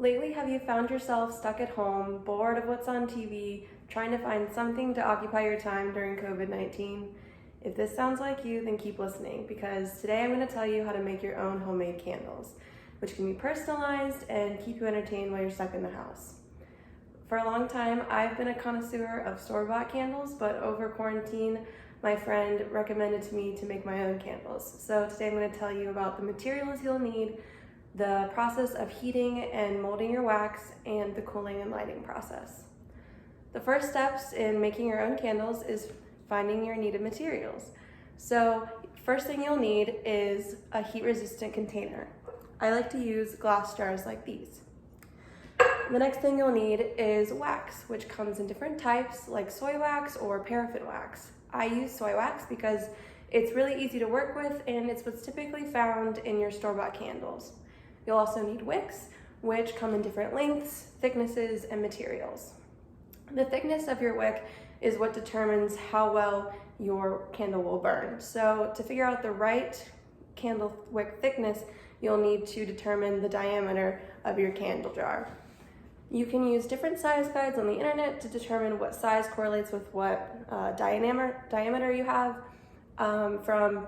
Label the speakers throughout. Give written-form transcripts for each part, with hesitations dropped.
Speaker 1: Lately, have you found yourself stuck at home, bored of what's on TV, trying to find something to occupy your time during COVID-19? If this sounds like you, then keep listening, because today I'm going to tell you how to make your own homemade candles, which can be personalized and keep you entertained while you're stuck in the house. For a long time, I've been a connoisseur of store-bought candles, but over quarantine, my friend recommended to me to make my own candles. So today I'm going to tell you about the materials you'll need, the process of heating and molding your wax, and the cooling and lighting process. The first steps in making your own candles is finding your needed materials. So first thing you'll need is a heat-resistant container. I like to use glass jars like these. The next thing you'll need is wax, which comes in different types like soy wax or paraffin wax. I use soy wax because it's really easy to work with and it's what's typically found in your store-bought candles. You'll also need wicks, which come in different lengths, thicknesses, and materials. The thickness of your wick is what determines how well your candle will burn. So to figure out the right candle wick thickness, you'll need to determine the diameter of your candle jar. You can use different size guides on the internet to determine what size correlates with what diameter you have. From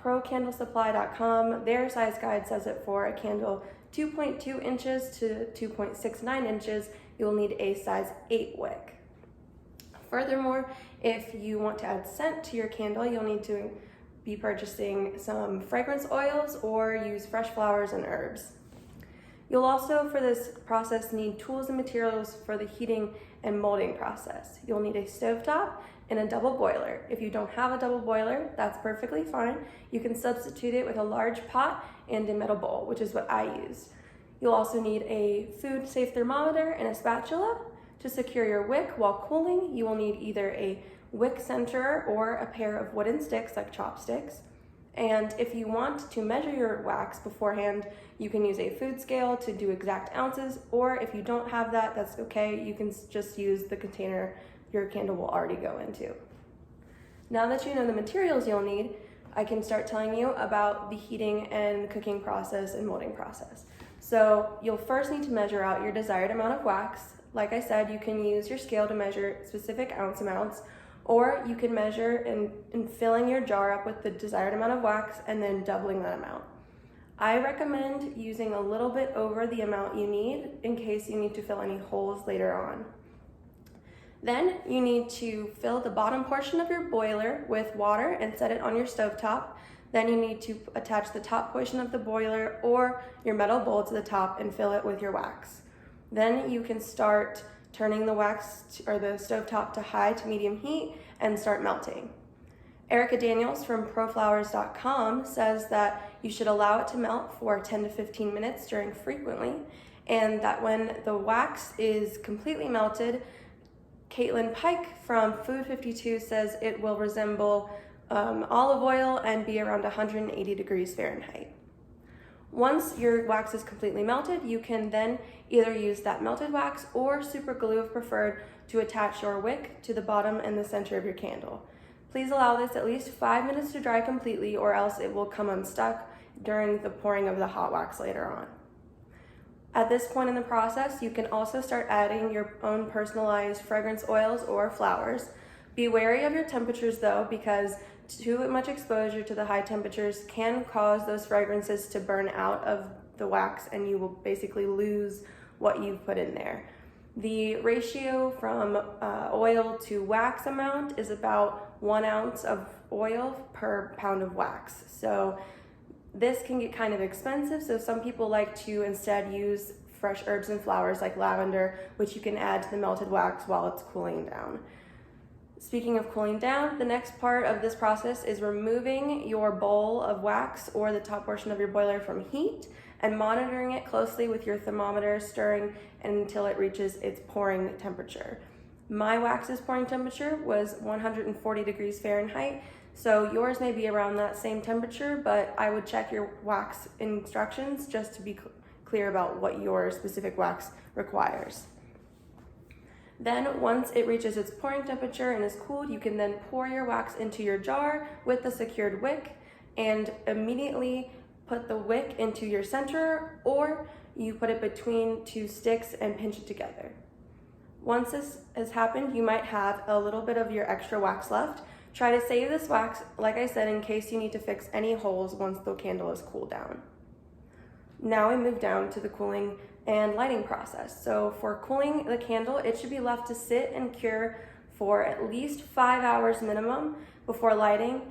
Speaker 1: ProCandleSupply.com, their size guide says it for a candle 2.2 inches to 2.69 inches, you'll need a size 8 wick. Furthermore, if you want to add scent to your candle, you'll need to be purchasing some fragrance oils or use fresh flowers and herbs. You'll also, for this process, need tools and materials for the heating and molding process. You'll need a stovetop and a double boiler. If you don't have a double boiler, that's perfectly fine. You can substitute it with a large pot and a metal bowl, which is what I use. You'll also need a food-safe thermometer and a spatula. To secure your wick while cooling, you will need either a wick centerer or a pair of wooden sticks like chopsticks. And if you want to measure your wax beforehand, you can use a food scale to do exact ounces, or if you don't have that, that's okay. You can just use the container your candle will already go into. Now that you know the materials you'll need, I can start telling you about the heating and cooking process and molding process. So you'll first need to measure out your desired amount of wax. Like I said, you can use your scale to measure specific ounce amounts, or you can measure in filling your jar up with the desired amount of wax and then doubling that amount. I recommend using a little bit over the amount you need in case you need to fill any holes later on. Then you need to fill the bottom portion of your boiler with water and set it on your stovetop. Then you need to attach the top portion of the boiler or your metal bowl to the top and fill it with your wax. Then you can start turning the wax or the stovetop to high to medium heat and start melting. Erica Daniels from ProFlowers.com says that you should allow it to melt for 10 to 15 minutes stirring frequently, and that when the wax is completely melted, Caitlin Pike from Food 52 says it will resemble olive oil and be around 180 degrees Fahrenheit. Once your wax is completely melted, you can then either use that melted wax or super glue if preferred to attach your wick to the bottom and the center of your candle. Please allow this at least 5 minutes to dry completely, or else it will come unstuck during the pouring of the hot wax later on. At this point in the process, you can also start adding your own personalized fragrance oils or flowers. Be wary of your temperatures though, because too much exposure to the high temperatures can cause those fragrances to burn out of the wax and you will basically lose what you've put in there. The ratio from oil to wax amount is about 1 ounce of oil per pound of wax. So this can get kind of expensive, so some people like to instead use fresh herbs and flowers like lavender, which you can add to the melted wax while it's cooling down. Speaking of cooling down, the next part of this process is removing your bowl of wax or the top portion of your boiler from heat and monitoring it closely with your thermometer, stirring until it reaches its pouring temperature. My wax's pouring temperature was 140 degrees Fahrenheit, so yours may be around that same temperature, but I would check your wax instructions just to be clear about what your specific wax requires. Then once it reaches its pouring temperature and is cooled, you can then pour your wax into your jar with the secured wick and immediately put the wick into your center, or you put it between two sticks and pinch it together. Once this has happened, you might have a little bit of your extra wax left. Try to save this wax, like I said, in case you need to fix any holes once the candle is cooled down. Now we move down to the cooling and lighting process. So for cooling the candle, it should be left to sit and cure for at least 5 hours minimum before lighting.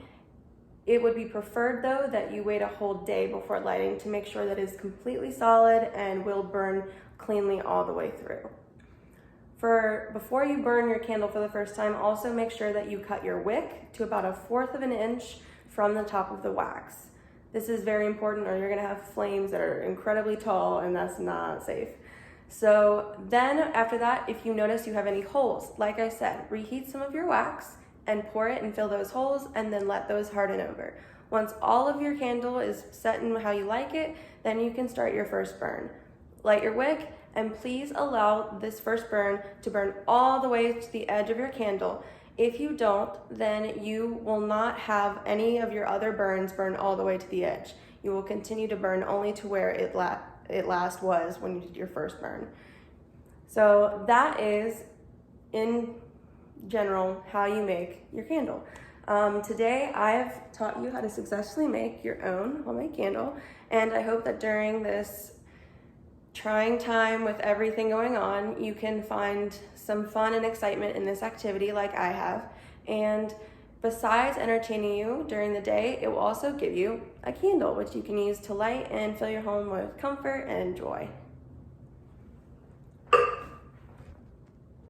Speaker 1: It would be preferred though that you wait a whole day before lighting to make sure that it is completely solid and will burn cleanly all the way through. Before you burn your candle for the first time, also make sure that you cut your wick to about 1/4 of an inch from the top of the wax. This is very important, or you're gonna have flames that are incredibly tall, and that's not safe. So then after that, if you notice you have any holes, like I said, reheat some of your wax and pour it and fill those holes, and then let those harden over. Once all of your candle is set in how you like it, then you can start your first burn. Light your wick, and please allow this first burn to burn all the way to the edge of your candle. If you don't, then you will not have any of your other burns burn all the way to the edge. You will continue to burn only to where it last was when you did your first burn. So that is, in general, how you make your candle. Today I've taught you how to successfully make your own homemade candle, and I hope that during this trying time with everything going on, you can find some fun and excitement in this activity like I have. And besides entertaining you during the day, it will also give you a candle, which you can use to light and fill your home with comfort and joy.